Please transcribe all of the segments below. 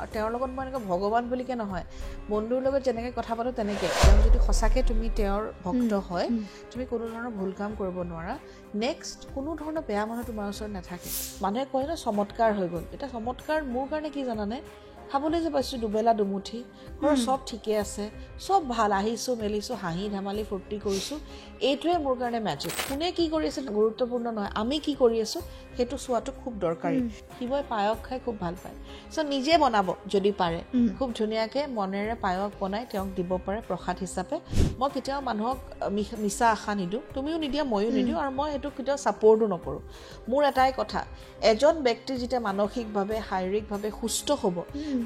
আৰু তেওঁৰ লগত মই এনেকৈ ভগৱান বুলিকে নহয় বন্ধুৰ লগত যেনেকৈ কথা পাতো তেনেকৈ তেওঁ যদি সঁচাকৈ তুমি তেওঁৰ ভক্ত হয় তুমি কোনো ধৰণৰ ভুল কাম কৰিব নোৱাৰা নেক্সট কোনো ধৰণৰ বেয়া মানুহ তোমাৰ ওচৰত নাথাকে মানুহে কয় ন চমৎকাৰ হৈ গ'ল এতিয়া চমৎকাৰ মোৰ কাৰণে কি জানানে খাবলৈ যে পাইছোঁ দুবেলা দুমুঠি ঘৰৰ চব ঠিকে আছে চব ভাল আহিছোঁ মেলিছোঁ হাঁহি ধেমালি ফূৰ্তি কৰিছোঁ এইটোৱে মোৰ কাৰণে মেজিক কোনে কি কৰি আছে গুৰুত্বপূৰ্ণ নহয় আমি কি কৰি আছোঁ সেইটো চোৱাটো খুব দৰকাৰী শিৱই পায়স খাই খুব ভাল পায় চ' নিজে বনাব যদি পাৰে খুব ধুনীয়াকৈ মনেৰে পায়স বনাই তেওঁক দিব পাৰে প্ৰসাদ হিচাপে মই কেতিয়াও মানুহক মিছা আশা নিদিওঁ তুমিও নিদিয়া ময়ো নিদিওঁ আৰু মই সেইটো কেতিয়াও ছাপৰ্টো নকৰোঁ মোৰ এটাই কথা এজন ব্যক্তি যেতিয়া মানসিকভাৱে শাৰীৰিকভাৱে সুস্থ হ'ব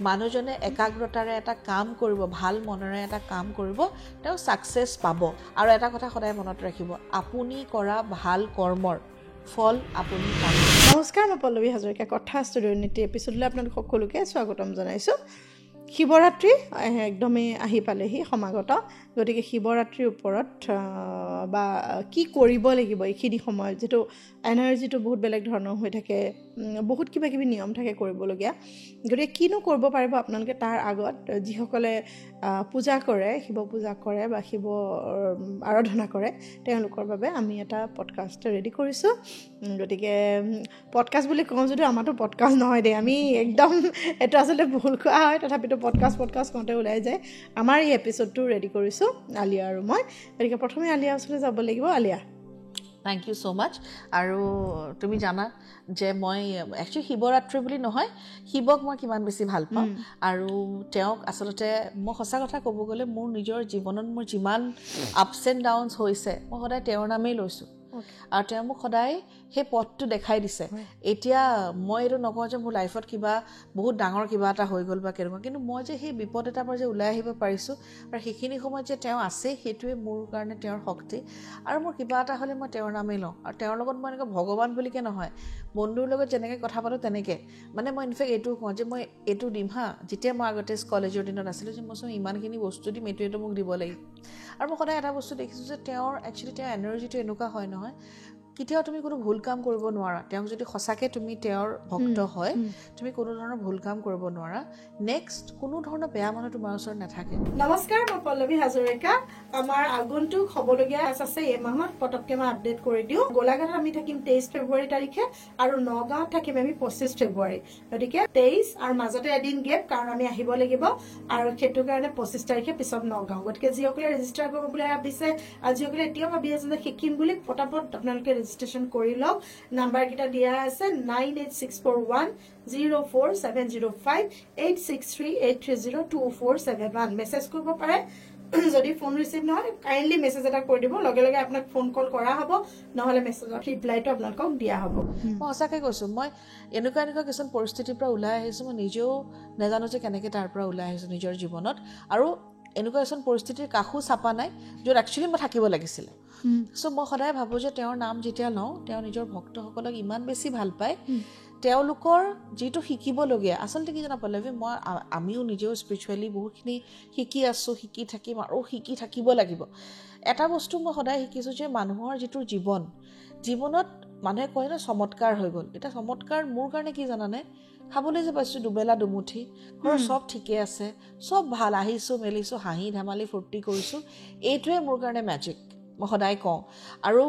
মানুহজনে একাগ্ৰতাৰে এটা কাম কৰিব ভাল মনেৰে এটা কাম কৰিব তেওঁ ছাকচেছ পাব আৰু এটা কথা সদায় মনত ৰাখিব আপুনি কৰা ভাল কৰ্মৰ ফল আপুনি পাব নমস্কাৰ মই পল্লৱী হাজৰিকা কথা ষ্টুডিঅ'ৰ নীতি এপিছডলৈ আপোনালোক সকলোকে স্বাগতম জনাইছোঁ শিৱৰাত্ৰি একদমেই আহি পালেহি সমাগত গতিকে শিৱৰাত্ৰিৰ ওপৰত বা কি কৰিব লাগিব এইখিনি সময়ত যিটো এনাৰ্জিটো বহুত বেলেগ ধৰণৰ হৈ থাকে বহুত কিবা কিবি নিয়ম থাকে কৰিবলগীয়া গতিকে কিনো কৰিব পাৰিব আপোনালোকে তাৰ আগত যিসকলে পূজা কৰে শিৱ পূজা কৰে বা শিৱ আৰাধনা কৰে তেওঁলোকৰ বাবে আমি এটা পডকাষ্ট ৰেডি কৰিছোঁ গতিকে পডকাষ্ট বুলি কওঁ যদিও আমাৰতো পডকাষ্ট নহয় দেই আমি একদম এইটো আচলতে ভুল কোৱা হয় তথাপিতো পডকাষ্ট কওঁতে ওলাই যায় আমাৰ এই এপিছডটো ৰেডি কৰিছোঁ আলিয়া আৰু মই গতিকে প্ৰথমে আলিয়া ওচৰলৈ যাব লাগিব আলিয়া থেংক ইউ ছ' মাছ আৰু তুমি জানা যে মই একচুৱেলি শিৱৰাত্ৰি বুলি নহয় শিৱক মই কিমান বেছি ভাল পাওঁ আৰু তেওঁক আচলতে মই সঁচা কথা ক'ব গ'লে মোৰ নিজৰ জীৱনত মোৰ যিমান আপছ এণ্ড ডাউনছ হৈছে মই সদায় তেওঁৰ নামেই লৈছোঁ আৰু তেওঁ মোক সদায় সেই পথটো দেখাই দিছে এতিয়া মই এইটো নকওঁ যে মোৰ লাইফত কিবা বহুত ডাঙৰ কিবা এটা হৈ গ'ল বা কেনেকুৱা কিন্তু মই যে সেই বিপদ এটাৰ পৰা যে ওলাই আহিব পাৰিছোঁ আৰু সেইখিনি সময়ত যে তেওঁ আছে সেইটোৱে মোৰ কাৰণে তেওঁৰ শক্তি আৰু মোৰ কিবা এটা হ'লে মই তেওঁৰ নামেই লওঁ আৰু তেওঁৰ লগত মই এনেকৈ ভগৱান বুলিকে নহয় বন্ধুৰ লগত যেনেকৈ কথা পাতো তেনেকৈ মানে মই ইনফেক্ট এইটো কওঁ যে মই এইটো দিম যেতিয়া মই আগতে কলেজৰ দিনত আছিলোঁ যে মই চোন ইমানখিনি বস্তু দিম এইটো মোক দিব লাগিব আৰু মই সদায় এটা বস্তু দেখিছোঁ যে তেওঁৰ একচুৱেলি তেওঁৰ এনাৰ্জিটো এনেকুৱা হয় নহয় কেতিয়াও তুমি কোনো ভুল কাম কৰিব নোৱাৰা তেওঁক যদি সঁচাকৈ তুমি তেওঁৰ ভক্ত হয় তুমি কোনো ধৰণৰ ভুল কাম কৰিব নোৱাৰা নেক্সট কোনো ধৰণৰ বেয়া মানুহ তোমাৰ ওচৰত নাথাকে নমস্কাৰ মই পল্লৱী হাজৰিকা আমাৰ আগন্তুক হ'বলগীয়া আছে এই মাহত পটককৈ মই আপডেট কৰি দিওঁ গোলাঘাটত আমি থাকিম 23 ফেব্ৰুৱাৰী তাৰিখে আৰু নগাঁৱত থাকিম আমি 25 ফেব্ৰুৱাৰী গতিকে 23 আৰু মাজতে এদিন গেপ কাৰণ আমি আহিব লাগিব আৰু সেইটো কাৰণে 25 তাৰিখে পিছত নগাঁও গতিকে যিসকলে ৰেজিষ্টাৰ কৰিব বুলি ভাবিছে আৰু যিসকলে এতিয়াও ভাবি আছে যে শিকিম বুলি পটাপট আপোনালোকে ৰেজিষ্ট্ৰেশ্যন কৰি লওক নাম্বাৰকেইটা দিয়া আছে 9864104705 8638302471 মেছেজ কৰিব পাৰে যদি ফোন ৰিচিভ নহয় কাইণ্ডলি মেছেজ এটা কৰি দিব লগে লগে আপোনাক ফোন কল কৰা হ'ব নহ'লে মেছেজৰ ৰিপ্লাইটো আপোনালোকক দিয়া হ'ব মই সঁচাকৈ কৈছোঁ মই এনেকুৱা কিছুমান পৰিস্থিতিৰ পৰা ওলাই আহিছোঁ মই নিজেও নাজানো যে কেনেকৈ তাৰ পৰা ওলাই আহিছোঁ নিজৰ জীৱনত আৰু এনেকুৱা কিছুমান পৰিস্থিতিৰ কাষো চাপা নাই য'ত একচুৱেলি মই থাকিব লাগিছিলে চ' মই সদায় ভাবোঁ যে তেওঁৰ নাম যেতিয়া লওঁ তেওঁ নিজৰ ভক্তসকলক ইমান বেছি ভাল পায় তেওঁলোকৰ যিটো শিকিবলগীয়া আচলতে কি জানা পল্লৱী মই আমিও নিজেও স্পিৰিচুৱেলি বহুতখিনি শিকি আছোঁ শিকি থাকিম আৰু শিকি থাকিব লাগিব এটা বস্তু মই সদায় শিকিছোঁ যে মানুহৰ যিটো জীৱনত মানুহে কয় ন চমৎকাৰ হৈ গ'ল এতিয়া চমৎকাৰ মোৰ কাৰণে কি জানানে খাবলৈ যে পাইছোঁ দুবেলা দুমুঠি ঘৰৰ চব ঠিকে আছে চব ভাল আহিছোঁ মেলিছোঁ হাঁহি ধেমালি ফূৰ্তি কৰিছোঁ এইটোৱে মোৰ কাৰণে মেজিক মই সদায় কওঁ আৰু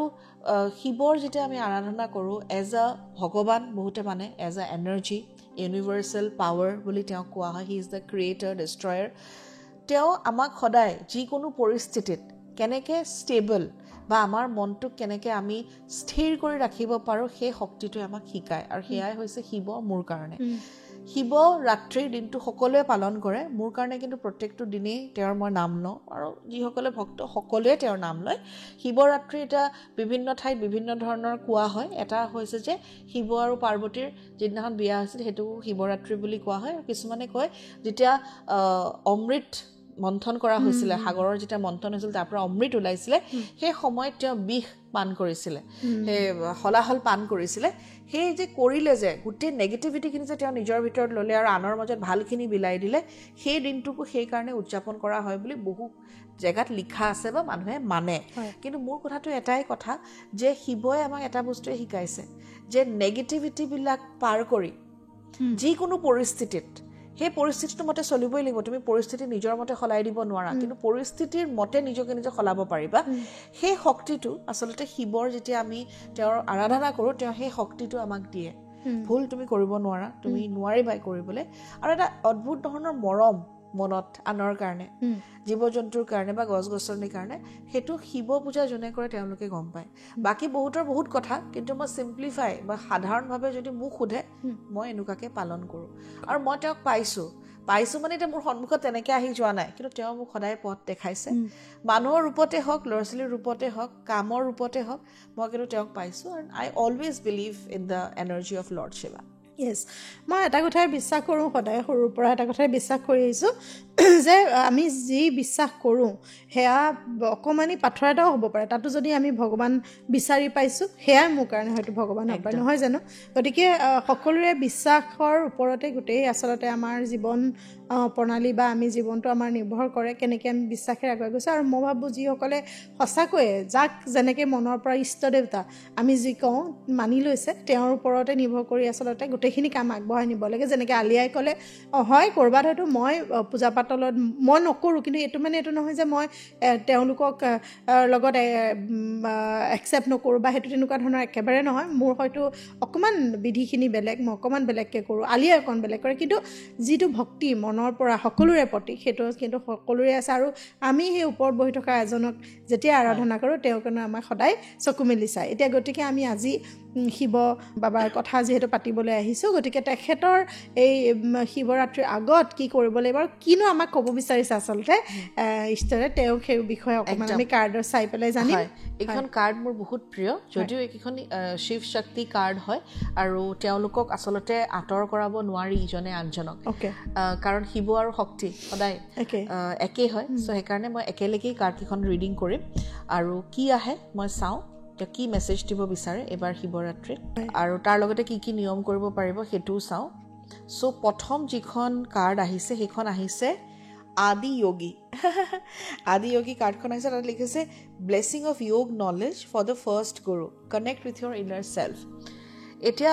শিৱৰ যেতিয়া আমি আৰাধনা কৰোঁ এজ আ ভগৱান বহুতে মানে as a energy universal power বুলি তেওঁক কোৱা হয় হি ইজ দ্য ক্ৰিয়েটাৰ ডিষ্ট্ৰয়াৰ তেওঁ আমাক সদায় যিকোনো পৰিস্থিতিত কেনেকৈ ষ্টেবল বা আমাৰ মনটোক কেনেকৈ আমি স্থিৰ কৰি ৰাখিব পাৰোঁ সেই শক্তিটোৱে আমাক শিকায় আৰু সেয়াই হৈছে শিৱ মোৰ কাৰণে শিৱ ৰাত্ৰিৰ দিনটো সকলোৱে পালন কৰে মোৰ কাৰণে কিন্তু প্ৰত্যেকটো দিনেই তেওঁৰ মই নাম লওঁ আৰু যিসকলে ভক্ত সকলোৱে তেওঁৰ নাম লয় শিৱৰাত্ৰি এটা বিভিন্ন ঠাইত বিভিন্ন ধৰণৰ কোৱা হয় এটা হৈছে যে শিৱ আৰু পাৰ্বতীৰ যিদিনাখন বিয়া হৈছিল সেইটো শিৱৰাত্ৰি বুলি কোৱা হয় আৰু কিছুমানে কয় যেতিয়া অমৃত মন্থন কৰা হৈছিলে সাগৰৰ যেতিয়া মন্থন হৈছিল তাৰ পৰা অমৃত ওলাইছিলে সেই সময়ত তেওঁ বিষ পান কৰিছিলে সেই হলাহল পান কৰিছিলে সেই যে কৰিলে যে গোটেই নেগেটিভিটিখিনি যে তেওঁ নিজৰ ভিতৰত ল'লে আৰু আনৰ মাজত ভালখিনি বিলাই দিলে সেই দিনটোকো সেইকাৰণে উদযাপন কৰা হয় বুলি বহু জেগাত লিখা আছে বা মানুহে মানে কিন্তু মোৰ কথাটো এটাই কথা যে শিৱই আমাক এটা বস্তুৱে শিকাইছে যে নেগেটিভিটিবিলাক পাৰ কৰি যিকোনো পৰিস্থিতিত সেই পৰিস্থিতিটোৰ মতে চলিবই লাগিব তুমি পৰিস্থিতি নিজৰ মতে সলাই দিব নোৱাৰা কিন্তু পৰিস্থিতিৰ মতে নিজকে নিজে সলাব পাৰিবা সেই শক্তিটো আচলতে শিৱৰ যেতিয়া আমি তেওঁৰ আৰাধনা কৰোঁ তেওঁ সেই শক্তিটো আমাক দিয়ে ভুল তুমি কৰিব নোৱাৰা তুমি নোৱাৰিবাই কৰিবলৈ আৰু এটা অদ্ভুত ধৰণৰ মৰম মনত আনৰ কাৰণে জীৱ জন্তুৰ কাৰণে বা গছ গছনিৰ কাৰণে সেইটো শিৱ পূজা যোনে কৰে তেওঁলোকে গম পায় বাকী বহুতৰ বহুত কথা কিন্তু মই চিম্পলিফাই বা সাধাৰণভাৱে যদি মোক সোধে মই এনেকুৱাকে পালন কৰোঁ আৰু মই তেওঁক পাইছোঁ মানে এতিয়া মোৰ সন্মুখত তেনেকৈ আহি যোৱা নাই কিন্তু তেওঁ মোক সদায় পথ দেখাইছে মানুহৰ ৰূপতে হওক ল'ৰা ছোৱালীৰ ৰূপতে হওক কামৰ ৰূপতে হওক মই কিন্তু তেওঁক পাইছোঁ আৰু I always believe in the energy of lord Shiva yes মই এটা কথাই বিশ্বাস কৰোঁ সদায় সৰুৰ পৰা এটা কথাই বিশ্বাস কৰি আহিছোঁ যে আমি যি বিশ্বাস কৰোঁ সেয়া অকণমানি পাথৰ এটাও হ'ব পাৰে তাতো যদি আমি ভগৱান বিচাৰি পাইছোঁ সেয়াই মোৰ কাৰণে হয়তো ভগৱান হ'ব পাৰে নহয় জানো গতিকে সকলোৰে বিশ্বাসৰ ওপৰতে গোটেই আচলতে আমাৰ জীৱন প্ৰণালী বা আমি জীৱনটো আমাৰ নিৰ্ভৰ কৰে কেনেকৈ আমি বিশ্বাসেৰে আগুৱাই গৈছোঁ আৰু মই ভাবোঁ যিসকলে সঁচাকৈয়ে যাক যেনেকৈ মনৰ পৰা ইষ্ট দেৱতা আমি যি কওঁ মানি লৈছে তেওঁৰ ওপৰতে নিৰ্ভৰ কৰি আচলতে গোটেইখিনি কাম আগবঢ়াই নিব লাগে যেনেকৈ আলিয়াই ক'লে হয় ক'ৰবাত হয়তো মই পূজা পাতলত মই নকৰোঁ কিন্তু এইটো মানে এইটো নহয় যে মই তেওঁলোকক লগত একচেপ্ট নকৰোঁ বা সেইটো তেনেকুৱা ধৰণৰ একেবাৰে নহয় মোৰ হয়তো অকণমান বিধিখিনি বেলেগ মই অকণমান বেলেগকৈ কৰোঁ আলিয়াই অকণ বেলেগ কৰে কিন্তু যিটো ভক্তি মনৰ পৰা সকলোৰে প্ৰতি সেইটো কিন্তু সকলোৰে আছে আৰু আমি সেই ওপৰত বহি থকা এজনক যেতিয়া আৰাধনা কৰোঁ তেওঁ কিন্তু আমাক সদায় চকু মেলি চায় এতিয়া গতিকে আমি আজি শিৱ বাবাৰ কথা যিহেতু পাতিবলৈ আহিছোঁ গতিকে তেখেতৰ এই শিৱৰাত্ৰিৰ আগত কি কৰিব লাগিব আৰু কিনো আমাক ক'ব বিচাৰিছে আচলতে ঈশ্বৰে তেওঁ সেই বিষয়ে অকণমান আমি কাৰ্ডৰ চাই পেলাই জানিম এইখন কাৰ্ড মোৰ বহুত প্ৰিয় যদিও এইকেইখন শিৱ শক্তি কাৰ্ড হয় আৰু তেওঁলোকক আচলতে আঁতৰ কৰাব নোৱাৰি ইজনে আনজনক কাৰণ শিৱ আৰু শক্তি সদায় একেই হয় চ' সেইকাৰণে মই একেলগেই কাৰ্ডকেইখন ৰিডিং কৰিম আৰু কি আহে মই চাওঁ কি মেছেজ দিব বিচাৰে এবাৰ শিৱৰাত্ৰিত আৰু তাৰ লগতে কি কি নিয়ম কৰিব পাৰিব সেইটোও চাওঁ চ' প্ৰথম যিখন কাৰ্ড আহিছে সেইখন আহিছে আদি যোগী আদি যোগী কাৰ্ডখন আহিছে তাত লিখিছে blessing of yog knowledge for the first guru connect with your inner self এতিয়া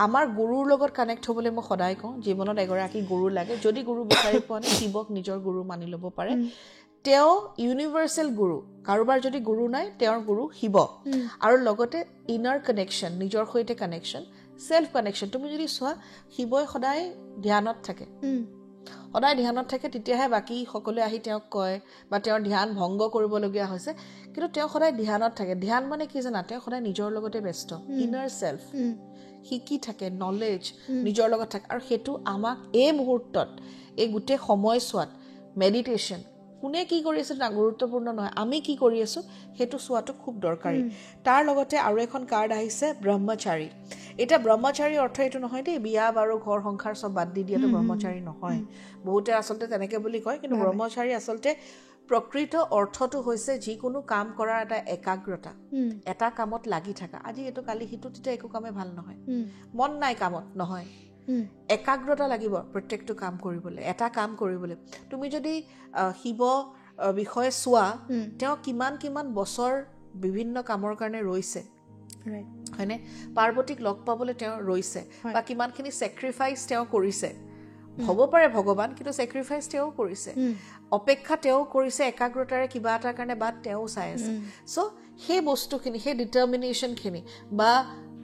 আমাৰ গুৰুৰ লগত কানেক্ট হ'বলৈ মই সদায় কওঁ জীৱনত এগৰাকী গুৰু লাগে যদি গুৰু বিচাৰি পোৱা নাই শিৱক নিজৰ গুৰু মানি ল'ব পাৰে তেওঁ ইউনিভাৰ্চেল গুৰু কাৰোবাৰ যদি গুৰু নাই তেওঁৰ গুৰু শিৱ আৰু লগতে ইনাৰ কানেকশ্যন নিজৰ সৈতে কানেকশ্যন চেল্ফ কানেকশ্যন তুমি যদি চোৱা শিৱই সদায় ধ্যানত থাকে তেতিয়াহে বাকী সকলোৱে আহি তেওঁক কয় বা তেওঁৰ ধ্যান ভংগ কৰিবলগীয়া হৈছে কিন্তু তেওঁ সদায় ধ্যানত থাকে ধ্যান মানে কি জানা তেওঁ সদায় নিজৰ লগতে ব্যস্ত ইনাৰ চেল্ফ শিকি থাকে নলেজ নিজৰ লগত থাকে আৰু সেইটো আমাক এই মুহূৰ্তত এই গোটেই সময়ছোৱাত মেডিটেশ্যন কোনে কি কৰি আছে না গুৰুত্বপূৰ্ণ নহয় আমি কি কৰি আছোঁ সেইটো চোৱাটো খুব দৰকাৰী তাৰ লগতে আৰু এখন কাৰ্ড আহিছে ব্ৰহ্মচাৰী এতিয়া ব্ৰহ্মচাৰী অৰ্থ এইটো নহয় দেই বিয়া বাৰু ঘৰ সংসাৰ চব বাদ দি দিয়াটো ব্ৰহ্মচাৰী নহয় বহুতে আচলতে তেনেকৈ বুলি কয় কিন্তু ব্ৰহ্মচাৰী আচলতে প্ৰকৃত অৰ্থটো হৈছে যিকোনো কাম কৰাৰ এটা একাগ্ৰতা এটা কামত লাগি থকা আজি এইটো কালি সিটো তেতিয়া একো কামে ভাল নহয় মন নাই কামত নহয় একাগ্ৰতা লাগিব প্ৰত্যেকটো কাম কৰিবলৈ এটা কাম কৰিবলৈ তুমি যদি শিৱ বিষয়ে চোৱা তেওঁ কিমান বছৰ বিভিন্ন কামৰ কাৰণে ৰৈছে হয়নে পাৰ্বতীক লগ পাবলৈ তেওঁ ৰৈছে বা কিমানখিনি ছেক্ৰিফাইচ তেওঁ কৰিছে হ'ব পাৰে ভগৱান কিন্তু ছেক্ৰিফাইচ তেওঁ কৰিছে অপেক্ষা তেওঁ কৰিছে একাগ্ৰতাৰে কিবা এটাৰ কাৰণে বাট তেওঁ চাই আছে চ' সেই বস্তুখিনি সেই ডিটাৰমিনেশ্যনখিনি বা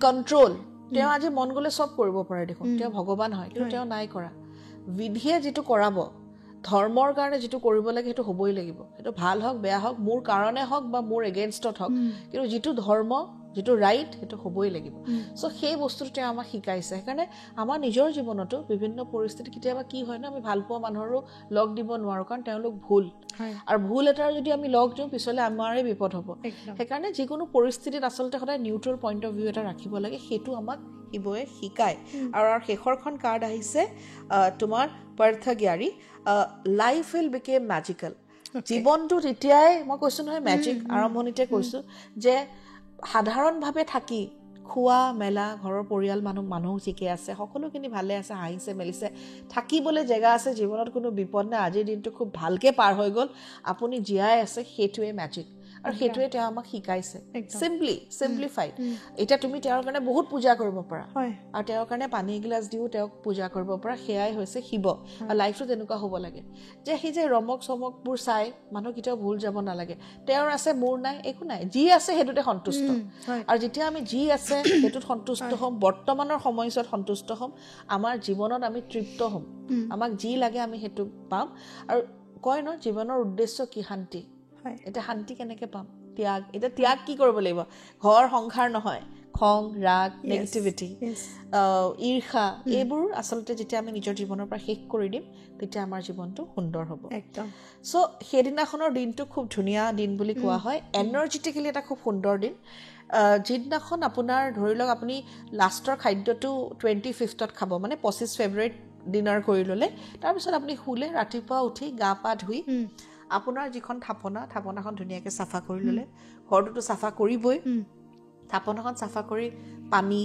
কণ্ট্ৰল তেওঁ আজি মন গ'লে চব কৰিব পাৰে দেখোন তেওঁ ভগৱান হয় কিন্তু তেওঁ নাই কৰা বিধিয়ে যিটো কৰাব ধৰ্মৰ কাৰণে যিটো কৰিব লাগে সেইটো হ'বই লাগিব সেইটো ভাল হওক বেয়া হওক মোৰ কাৰণে হওক বা মোৰ এগেইনষ্টত হওক কিন্তু যিটো ধৰ্ম যিটো ৰাইট সেইটো হ'বই লাগিব চ' সেই বস্তুটো তেওঁ আমাক শিকাইছে সেইকাৰণে আমাৰ নিজৰ জীৱনতো বিভিন্ন পৰিস্থিতি কেতিয়াবা কি হয় ন আমি ভাল পোৱা মানুহৰো লগ দিব নোৱাৰোঁ কাৰণ তেওঁলোক ভুল আৰু ভুল এটাৰ যদি আমি লগ দিওঁ পিছলৈ আমাৰে বিপদ হ'ব সেইকাৰণে যিকোনো পৰিস্থিতিত আচলতে সদায় নিউট্ৰেল পইণ্ট অফ ভিউ এটা ৰাখিব লাগে সেইটো আমাক শিৱই শিকায় আৰু শেষৰখন কাৰ্ড আহিছে তোমাৰ পাৰ্থজ্ঞাৰী লাইফ উইল বিকেম মেজিকেল জীৱনটো তেতিয়াই মই কৈছোঁ নহয় মেজিক আৰম্ভণিতে কৈছোঁ যে সাধাৰণভাৱে থাকি খোৱা মেলা ঘৰৰ পৰিয়াল মানুহ ঠিকে আছে সকলোখিনি ভালে আছে হাঁহিছে মেলিছে থাকিবলৈ জেগা আছে জীৱনত কোনো বিপদ নাই আজিৰ দিনটো খুব ভালকৈ পাৰ হৈ গ'ল আপুনি জীয়াই আছে সেইটোৱে মেজিক আৰু সেইটোৱে তেওঁ আমাক শিকাইছে চিম্পলিফাইড এতিয়া তুমি তেওঁৰ কাৰণে বহুত পূজা কৰিব পাৰা আৰু তেওঁৰ কাৰণে পানী এগিলাচ দিও তেওঁক পূজা কৰিব পাৰা সেয়াই হৈছে শিৱ আৰু লাইফটো তেনেকুৱা হ'ব লাগে যে সেই যে ৰমক চমকবোৰ চাই মানুহ কেতিয়াও ভুল যাব নালাগে তেওঁৰ আছে মোৰ নাই একো নাই যি আছে সেইটোতে সন্তুষ্ট আৰু যেতিয়া আমি যি আছে সেইটোত সন্তুষ্ট হ'ম বৰ্তমানৰ সময়ছোৱাত সন্তুষ্ট হ'ম আমাৰ জীৱনত আমি তৃপ্ত হ'ম আমাক যি লাগে আমি সেইটো পাম আৰু কয় ন জীৱনৰ উদ্দেশ্য কি শান্তি এটা শান্তি কেনেকৈ পাম ত্যাগ এতিয়া ত্যাগ কি কৰিব লাগিব ঘৰ সংসাৰ নহয় খং ৰাগ নেগেটিভিটি ঈৰ্ষা এইবোৰ আচলতে যেতিয়া আমি নিজৰ জীৱনৰ পৰা শেষ কৰি দিম তেতিয়া আমাৰ জীৱনটো সুন্দৰ হ'ব একদম চ' সেইদিনাখনৰ দিনটো খুব ধুনীয়া দিন বুলি কোৱা হয় এনাৰ্জেটিকেলি এটা খুব সুন্দৰ দিন যিদিনাখন আপোনাৰ ধৰি লওক আপুনি লাষ্টৰ খাদ্যটো 25th খাব মানে 25 ফেব্ৰুৱাৰীত ডিনাৰ কৰি ল'লে তাৰপিছত আপুনি শুলে ৰাতিপুৱা উঠি গা পা ধুই আপোনাৰ যিখন থাপনাখন ধুনীয়াকৈ চাফা কৰি ল'লে ঘৰটোতো চাফা কৰিবই থাপনাখন চাফা কৰি পানী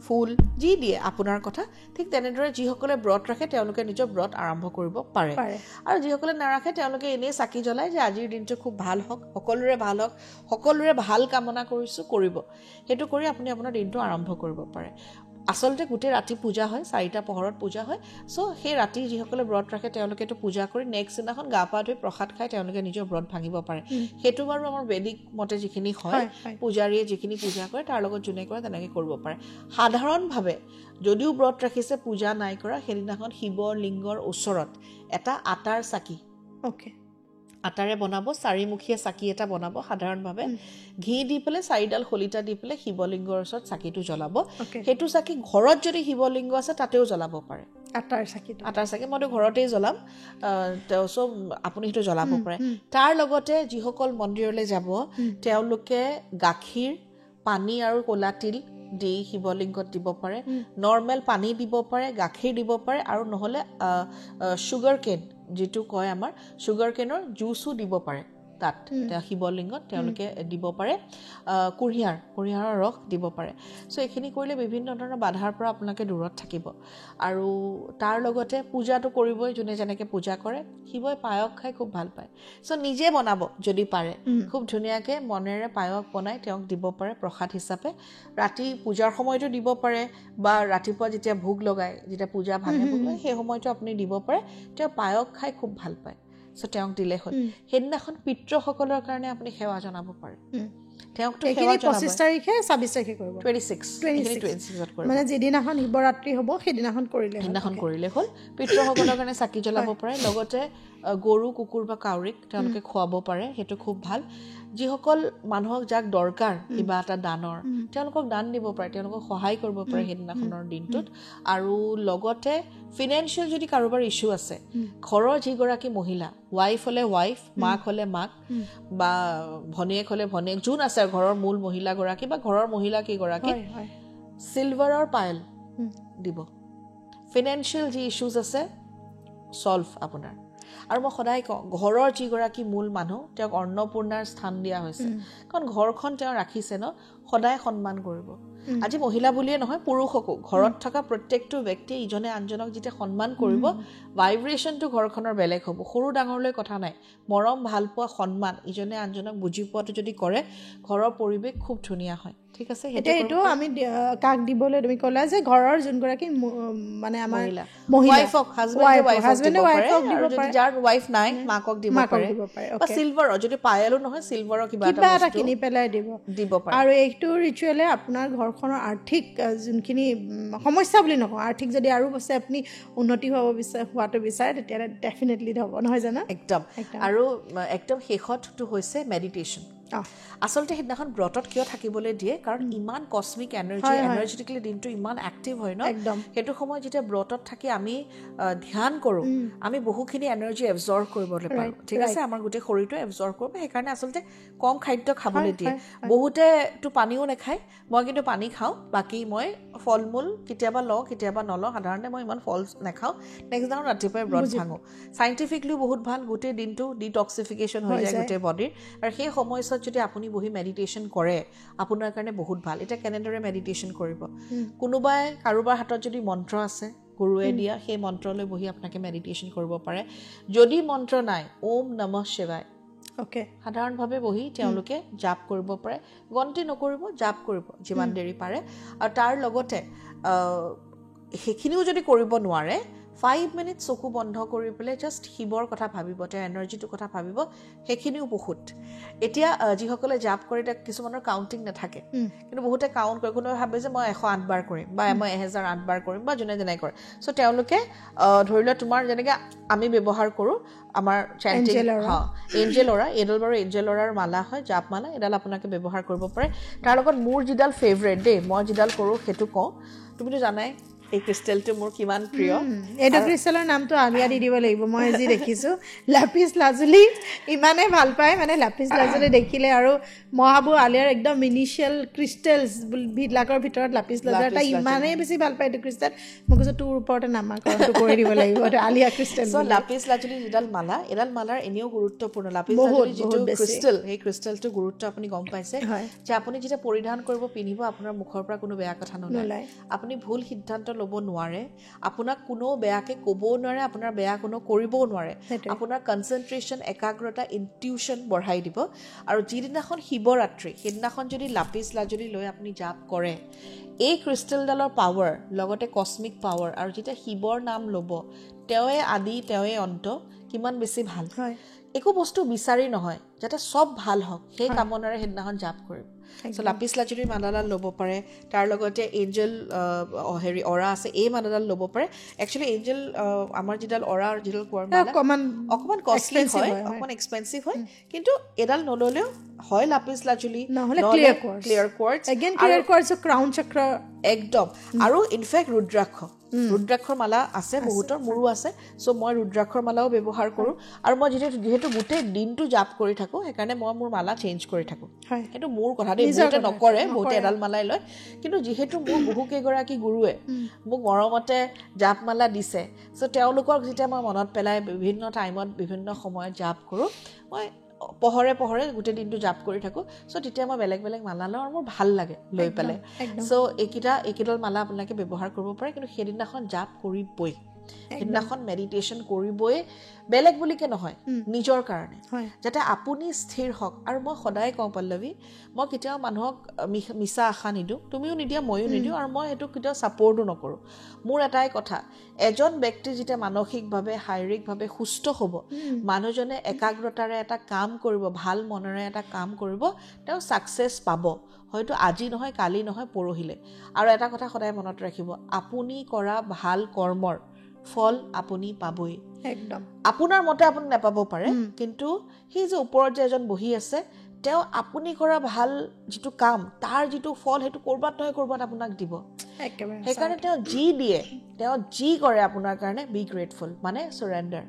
ফুল যি দিয়ে আপোনাৰ কথা ঠিক তেনেদৰে যিসকলে ব্ৰত ৰাখে তেওঁলোকে নিজৰ ব্ৰত আৰম্ভ কৰিব পাৰে আৰু যিসকলে নাৰাখে তেওঁলোকে এনেই চাকি জ্বলায় যে আজিৰ দিনটো খুব ভাল হওক সকলোৰে ভাল হওক সকলোৰে ভাল কামনা কৰিছোঁ কৰিব সেইটো কৰি আপুনি আপোনাৰ দিনটো আৰম্ভ কৰিব পাৰে আচলতে গোটেই ৰাতি পূজা হয় 4টা পোহৰত পূজা হয় চ' সেই ৰাতি যিসকলে ব্ৰত ৰাখে তেওঁলোকেতো পূজা কৰি নেক্সট দিনাখন গা পা ধুই প্ৰসাদ খাই তেওঁলোকে নিজৰ ব্ৰত ভাঙিব পাৰে সেইটো বাৰু আমাৰ বেদিক মতে যিখিনি হয় পূজাৰীয়ে যিখিনি পূজা কৰে তাৰ লগত যোনে কৰে তেনেকৈ কৰিব পাৰে সাধাৰণভাৱে যদিও ব্ৰত ৰাখিছে পূজা নাই কৰা সেইদিনাখন শিৱ লিংগৰ ওচৰত এটা আটাৰ চাকি আটাৰে বনাব 4মুখীয়া চাকি এটা বনাব সাধাৰণভাৱে ঘি দি পেলাই 4ডাল খলিতা দি পেলাই শিৱলিংগৰ ওচৰত চাকিটো জ্বলাব সেইটো চাকি ঘৰত যদি শিৱলিংগ আছে তাতেও জ্বলাব পাৰে আটাৰ চাকি মইতো ঘৰতেই জ্বলাম চব আপুনি সেইটো জ্বলাব পাৰে তাৰ লগতে যিসকল মন্দিৰলৈ যাব তেওঁলোকে গাখীৰ পানী আৰু ক'লা তিল দি শিৱলিংগত দিব পাৰে নৰ্মেল পানী দিব পাৰে গাখীৰ দিব পাৰে আৰু নহ'লে সুগাৰ কেন যিটো কয় আমাৰ সুগাৰ কেনৰ জুচো দিব পাৰে তাত শিৱলিংগত তেওঁলোকে দিব পাৰে কুঁহিয়াৰৰ ৰস দিব পাৰে চ' এইখিনি কৰিলে বিভিন্ন ধৰণৰ বাধাৰ পৰা আপোনালোকে দূৰত থাকিব আৰু তাৰ লগতে পূজাটো কৰিবই যোনে যেনেকৈ পূজা কৰে শিৱই পায়স খাই খুব ভাল পায় চ' নিজে বনাব যদি পাৰে খুব ধুনীয়াকৈ মনেৰে পায়স বনাই তেওঁক দিব পাৰে প্ৰসাদ হিচাপে ৰাতি পূজাৰ সময়তো দিব পাৰে বা ৰাতিপুৱা যেতিয়া ভোগ লগায় যেতিয়া পূজা ভাঙে ভোগ লগায় সেই সময়তো আপুনি দিব পাৰে তেওঁ পায়স খাই খুব ভাল পায় চ' তেওঁক দিলে হ'ল সেইদিনাখন পিতৃসকলৰ কাৰণে আপুনি সেৱা জনাব পাৰে তেওঁকতো সেৱা 25 তাৰিখে 26 তাৰিখে কৰিব 26 মানে যিদিনাখন শিৱৰাত্ৰি হ'ব সেইদিনাখন কৰিলে হ'ল পিতৃসকলৰ কাৰণে চাকি জ্বলাব পাৰে লগতে গৰু কুকুৰ বা কাউৰীক তেওঁলোকে খুৱাব পাৰে সেইটো খুব ভাল যিসকল মানুহক যাক দৰকাৰ কিবা এটা দানৰ তেওঁলোকক দান দিব পাৰে তেওঁলোকক সহায় কৰিব পাৰে সেইদিনাখনৰ দিনটোত আৰু লগতে ফিনেন্সিয়েল যদি কাৰোবাৰ ইছ্যু আছে ঘৰৰ যিগৰাকী মহিলা ৱাইফ হ'লে ৱাইফ মাক হ'লে মাক বা ভনীয়েক হ'লে ভনীয়েক যোন আছে ঘৰৰ মূল মহিলাগৰাকী বা ঘৰৰ মহিলা কেইগৰাকী চিলভাৰৰ পায়েল দিব ফিনেন্সিয়েল যি ইছ্যুজ আছে ছল্ভ আপোনাৰ আৰু মই সদায় কওঁ ঘৰৰ যিগৰাকী মূল মানুহ তেওঁক অন্নপূৰ্ণাৰ স্থান দিয়া হৈছে কাৰণ ঘৰখন তেওঁ ৰাখিছে ন সদায় সন্মান কৰিব আজি মহিলা বুলিয়ে নহয় পুৰুষকো ঘৰত থকা প্ৰত্যেকটো ব্যক্তিয়ে ইজনে আনজনক যেতিয়া সন্মান কৰিব ভাইব্ৰেশ্যনটো ঘৰখনৰ বেলেগ হ'ব সৰু ডাঙৰলৈ কথা নাই মৰম ভাল পোৱা সন্মান ইজনে আনজনক বুজি পোৱাটো যদি কৰে ঘৰৰ পৰিৱেশ খুব ধুনীয়া হয় ঠিক আছে সেইটো আমি কাক দিবলৈ তুমি ক'লা যে ঘৰৰ যোনগৰাকী মানে আমাৰ ৱাইফক হাজবেণ্ডে ৱাইফক দিব পাৰে যাৰ ৱাইফ নাই মাকক দিব পাৰে বা চিলভাৰৰ যদি পায়েলো নহয় চিলভাৰৰ কিবা এটা কিনি পেলাই দিব পাৰে আৰু এইটো ৰিচুৱেলে আপোনাৰ ঘৰখনৰ আৰ্থিক যোনখিনি সমস্যা বুলি নকওঁ আৰ্থিক যদি আৰু বস্তু আপুনি উন্নতি হোৱাটো বিচাৰে তেতিয়াহ'লে ডেফিনেটলি হ'ব নহয় জানো একদম আৰু একদম শেষতটো হৈছে মেডিটেশ্যন আচলতে সেইদিনাখন ব্ৰতত কিয় থাকিবলৈ দিয়ে কাৰণ ইমান কছমিক এনাৰ্জেটিকেলি দিনটো ইমান এক্টিভ হয় ন সেইটো সময়ত যেতিয়া ব্ৰতত থাকি আমি ধ্যান কৰোঁ আমি বহুখিনি এনাৰ্জি এবজৰ্ভ কৰিবলৈ পাৰোঁ ঠিক আছে আমাৰ গোটেই শৰীৰটো এবজৰ্ভ কৰিব সেইকাৰণে আচলতে কম খাদ্য খাবলৈ দিয়ে বহুতেতো পানীও নাখায় মই কিন্তু পানী খাওঁ বাকী মই ফল মূল কেতিয়াবা লওঁ কেতিয়াবা নলওঁ সাধাৰণতে মই ইমান ফল নাখাওঁ নেক্সট দিনাখন ৰাতিপুৱাই ব্ৰত ভাঙোঁ চাইণ্টিফিকলিও বহুত ভাল গোটেই দিনটো ডিটক্সিফিকেশ্যন হৈ যায় গোটেই বডিৰ আৰু সেই সময়ছোৱাত যদি আপুনি বহি মেডিটেশ্যন কৰে আপোনাৰ কাৰণে বহুত ভাল এতিয়া কেনেদৰে মেডিটেশ্যন কৰিব কোনোবাই কাৰোবাৰ হাতত যদি মন্ত্ৰ আছে গুৰুৱে দিয়া সেই মন্ত্ৰলৈ বহি আপোনাকে মেডিটেশ্যন কৰিব পাৰে যদি মন্ত্ৰ নাই ওম নমঃ শিৱায় ওকে সাধাৰণভাৱে বহি তেওঁলোকে জাপ কৰিব পাৰে গন্তি নকৰিব জাপ কৰিব যিমান দেৰি পাৰে আৰু তাৰ লগতে সেইখিনিও যদি কৰিব নোৱাৰে 5 মিনিট চকু বন্ধ কৰি পেলাই জাষ্ট শিৱৰ কথা ভাবিব তেওঁৰ এনাৰ্জিটোৰ কথা ভাবিব সেইখিনিও বহুত এতিয়া যিসকলে জাপ কৰে তাক কিছুমানৰ কাউণ্টিং নাথাকে কিন্তু বহুতে কাউণ্ট কৰে কোনোবাই ভাবে যে মই 108 বাৰ কৰিম বা মই 1008 বাৰ কৰিম বা যোনে যেনে কৰে চ' তেওঁলোকে ধৰি লোৱা তোমাৰ যেনেকৈ আমি ব্যৱহাৰ কৰোঁ আমাৰ চেণ্টিং এঞ্জেল অৰা এডাল বাৰু এঞ্জেল অৰাৰ মালা হয় জাপ মালা এডাল আপোনালোকে ব্যৱহাৰ কৰিব পাৰে তাৰ লগত মোৰ যিডাল ফেভৰেট দেই মই যিডাল কৰোঁ সেইটো কওঁ তুমিতো জানাই এই ক্ৰিষ্টেলটো মোৰ কিমান প্ৰিয় এইটো ক্ৰিষ্টেলৰ নামটো আলিয়া দি দিব লাগিব মই যি দেখিছোঁ লাপিছ লাজুলি ইমানেই ভাল পায় মানে লাপিছ লাজুলি দেখিলে আৰু মই ভাবোঁ আলিয়াৰ একদম ইনিচিয়েল ক্ৰিষ্টেলছ বিলাকৰ ভিতৰত লাপিছ লাজুলি তাই ইমানেই বেছি ভাল পায় এইটো ক্ৰিষ্টেল মই কৈছোঁ তোৰ ওপৰতে নামাকৰণটো কৰি দিব লাগিব এইটো আলিয়া ক্ৰিষ্টেল চ' লাপিছ লাজুলি যিডাল মালা এডাল মালাৰ এনেও গুৰুত্বপূৰ্ণ লাপিছ লাজুলি যিটো ক্ৰিষ্টেল সেই ক্ৰিষ্টেলটো গুৰুত্ব আপুনি গম পাইছে যে আপুনি যেতিয়া পৰিধান কৰিব পিন্ধিব আপোনাৰ মুখৰ পৰা কোনো বেয়া কথা নোলায় আপুনি ভুল সিদ্ধান্ত ল'ব নোৱাৰে আপোনাক কোনো বেয়াকে ক'বও নোৱাৰে আপোনাৰ বেয়া কোনো কৰিবও নোৱাৰে আপোনাৰ কনচেনট্ৰেশ্যন একাগ্ৰতা ইনটিউশ্যন বঢ়াই দিব আৰু যিদিনাখন শিৱৰাত্ৰি সেইদিনাখন যদি লাপিছ লাজুলি লৈ আপুনি জাপ কৰে এই ক্ৰিষ্টেলডালৰ পাৱাৰ লগতে কস্মিক পাৱাৰ আৰু যেতিয়া শিৱৰ নাম ল'ব তেওঁৱে আদি তেওঁৱে অন্ত কিমান বেছি ভাল একো বস্তু বিচাৰি নহয় যাতে চব ভাল হওক সেই কামনাৰে সেইদিনাখন জাপ কৰিব চ' লাপিছ লাজুলিৰ মালাডাল ল'ব পাৰে তাৰ লগতে এঞ্জেল অৰা আছে এই মালাডাল ল'ব পাৰে একচুৱেলি এঞ্জেল আমাৰ যিডাল অৰাৰ যিডাল কোৱাৰ মালা অকণমান কষ্টলি হয় অকণমান এক্সপেঞ্চিভ হয় কিন্তু এডাল নল'লেও হয় লাপিছ লাজুলি নহ'লে ক্লিয়াৰ কোৱাৰ্টছ ক্ৰাউন চক্ৰ একদম আৰু ইনফেক্ট ৰুদ্ৰাক্ষৰ মালা আছে বহুতৰ মোৰো আছে চ' মই ৰুদ্ৰাক্ষৰ মালাও ব্যৱহাৰ কৰোঁ আৰু মই যিহেতু গোটেই দিনটো জাপ কৰি থাকোঁ সেইকাৰণে মই মোৰ মালা চেঞ্জ কৰি থাকোঁ সেইটো মোৰ কথা দেই বহুতে নকৰে বহুতে এডাল মালাই লয় কিন্তু যিহেতু মোৰ বহুকেইগৰাকী গুৰুৱে মোক মৰমতে জাপ মালা দিছে চ' তেওঁলোকক যেতিয়া মই মনত পেলাই বিভিন্ন টাইমত বিভিন্ন সময়ত জাপ কৰোঁ মই পহৰে গোটেই দিনটো জাপ কৰি থাকোঁ চ' তেতিয়া মই বেলেগ বেলেগ মালা লওঁ আৰু মোৰ ভাল লাগে লৈ পেলাই চ' এইকেইডাল মালা আপোনালোকে ব্যৱহাৰ কৰিব পাৰে কিন্তু সেইদিনাখন জাপ কৰিবই সেইদিনাখন মেডিটেশ্যন কৰিবই বেলেগ বুলিকে নহয় নিজৰ কাৰণে যাতে আপুনি স্থিৰ হওক আৰু মই সদায় কওঁ পল্লৱী মই কেতিয়াও মানুহক মিছা আশা নিদিওঁ তুমিও নিদিয়া ময়ো নিদিওঁ আৰু মই সেইটো কেতিয়াও ছাপৰ্টো নকৰোঁ মোৰ এটাই কথা এজন ব্যক্তি যেতিয়া মানসিকভাৱে শাৰীৰিকভাৱে সুস্থ হ'ব মানুহজনে একাগ্ৰতাৰে এটা কাম কৰিব ভাল মনেৰে এটা কাম কৰিব তেওঁ ছাকচেছ পাব হয়তো আজি নহয় কালি নহয় পৰহিলে আৰু এটা কথা সদায় মনত ৰাখিব আপুনি কৰা ভাল কৰ্মৰ ফল আপুনি পাবই একদম আপোনাৰ মতে আপুনি নাপাব পাৰে কিন্তু সেই যে ওপৰত যে এজন বহি আছে তেওঁ আপুনি কৰা ভাল যিটো কাম তাৰ যিটো ফল সেইটো ক'ৰবাত নহয় ক'ৰবাত আপোনাক দিব সেইকাৰণে তেওঁ যি দিয়ে তেওঁ যি কৰে আপোনাৰ কাৰণে বি গ্ৰেটফুল মানে চাৰেণ্ডাৰ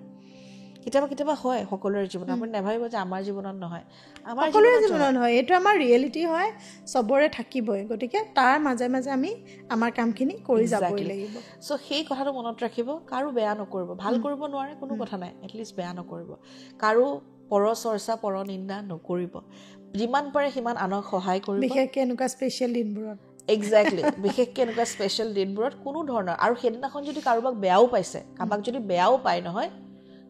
কেতিয়াবা হয় সকলোৰে জীৱনত আপুনি নাভাবিব যে আমাৰ জীৱনত নহয় আমাৰ জীৱনত হয় এইটো আমাৰ ৰিয়েলিটি হয় চবৰে থাকিবই গতিকে তাৰ মাজে মাজে আমি আমাৰ কামখিনি কৰি যাবই লাগিব চ' সেই কথাটো মনত ৰাখিব কাৰো বেয়া নকৰিব ভাল কৰিব নোৱাৰে কোনো কথা নাই এটলিষ্ট বেয়া নকৰিব কাৰো পৰ চৰ্চা পৰ নিন্দা নকৰিব যিমান পাৰে সিমান আনক সহায় কৰিব বিশেষকৈ এনেকুৱা স্পেচিয়েল দিনবোৰত এক্সেক্টলি বিশেষকৈ এনেকুৱা স্পেচিয়েল দিনবোৰত কোনো ধৰণৰ আৰু সেইদিনাখন যদি কাৰোবাক বেয়াও পাইছে কাৰোবাক যদি বেয়াও পায় নহয়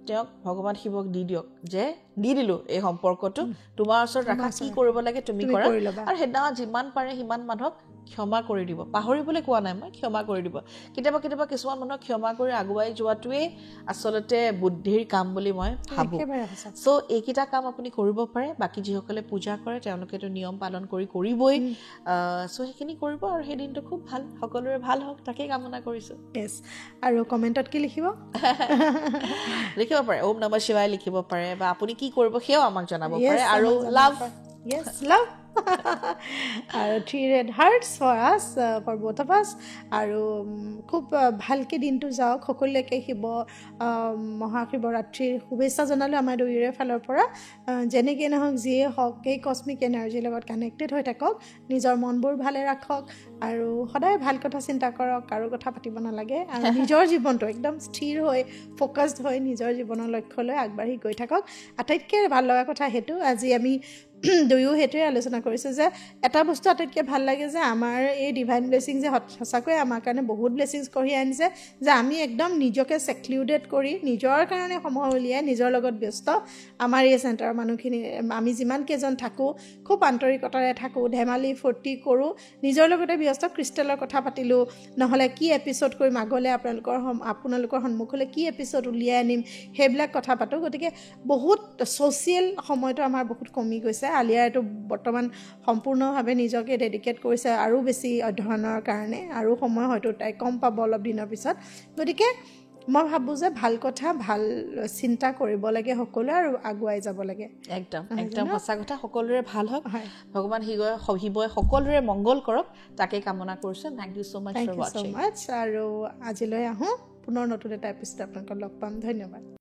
তেওঁক ভগৱান শিৱক দি দিয়ক যে দি দিলোঁ এই সম্পৰ্কটো তোমাৰ ওচৰত ৰাখা কি কৰিব লাগে তুমি কৰা আৰু সেইদিনাখন যিমান পাৰে সিমান মানুহক ক্ষমা কৰি দিব পাহৰিবলৈ কোৱা নাই মই ক্ষমা কৰি দিব কেতিয়াবা কিছুমান মানুহক ক্ষমা কৰি আগুৱাই যোৱাটোৱেই আচলতে বুদ্ধিৰ কাম বুলি মই ভাবোঁ চ' এইকেইটা কাম আপুনি কৰিব পাৰে বাকী যিসকলে পূজা কৰে তেওঁলোকেতো নিয়ম পালন কৰিবই চ' সেইখিনি কৰিব আৰু সেই দিনটো খুব ভাল সকলোৰে ভাল হওক তাকেই কামনা কৰিছোঁ আৰু কমেণ্টত কি লিখিব পাৰে ওম নমঃ শিৱায় লিখিব পাৰে বা আপুনি কি কৰিব সেয়াও আমাক জনাব পাৰে আৰু লাভ আৰু 3 red hearts for us for both of us আৰু খুব ভালকৈ দিনটো যাওক সকলোকে মহাশিৱৰাত্ৰিৰ শুভেচ্ছা জনালোঁ আমাৰ দুয়োৰে ফালৰ পৰা যেনেকৈ নহওক যিয়ে হওক এই কস্মিক এনাৰ্জিৰ লগত কানেক্টেড হৈ থাকক নিজৰ মনবোৰ ভালে ৰাখক আৰু সদায় ভাল কথা চিন্তা কৰক কাৰো কথা পাতিব নালাগে আৰু নিজৰ জীৱনটো একদম স্থিৰ হৈ ফ'কাছড হৈ নিজৰ জীৱনৰ লক্ষ্যলৈ আগবাঢ়ি গৈ থাকক আটাইতকৈ ভাল লগা কথা সেইটো আজি আমি দুয়ো সেইটোৱে আলোচনা কৰিছোঁ যে এটা বস্তু আটাইতকৈ ভাল লাগে যে আমাৰ এই ডিভাইন ব্লেছিং যে সঁচাকৈ আমাৰ কাৰণে বহুত ব্লেছিংছ কঢ়িয়াই আনিছে যে আমি একদম নিজকে ছেক্লুডেড কৰি নিজৰ কাৰণে সময় উলিয়াই নিজৰ লগত ব্যস্ত আমাৰ এই চেণ্টাৰৰ মানুহখিনি আমি যিমানকেইজন থাকোঁ খুব আন্তৰিকতাৰে থাকোঁ ধেমালি ফূৰ্তি কৰোঁ নিজৰ লগতে ব্যস্ত ক্ৰিষ্টেলৰ কথা পাতিলোঁ নহ'লে কি এপিছ'ড কৰিম আগলৈ আপোনালোকৰ সন্মুখলৈ কি এপিছ'ড উলিয়াই আনিম সেইবিলাক কথা পাতোঁ গতিকে বহুত ছ'চিয়েল সময়টো আমাৰ বহুত কমি গৈছে আলিয়াইটো বৰ্তমান সম্পূৰ্ণভাৱে নিজকে ডেডিকেট কৰিছে আৰু বেছি অধ্যয়নৰ কাৰণে আৰু সময় হয়তো তাই কম পাব অলপ দিনৰ পিছত গতিকে মই ভাবোঁ যে ভাল কথা ভাল চিন্তা কৰিব লাগে সকলোৱে আৰু আগুৱাই যাব লাগে একদম সঁচা কথা সকলোৰে ভাল হওক ভগৱান শিৱই সকলোৰে মংগল কৰক তাকে কামনা কৰিছোঁ thank you so' much for ৱাচিং আৰু আজিলৈ আহোঁ পুনৰ নতুন এটা এপিছ'ড আপোনালোকক লগ পাম ধন্যবাদ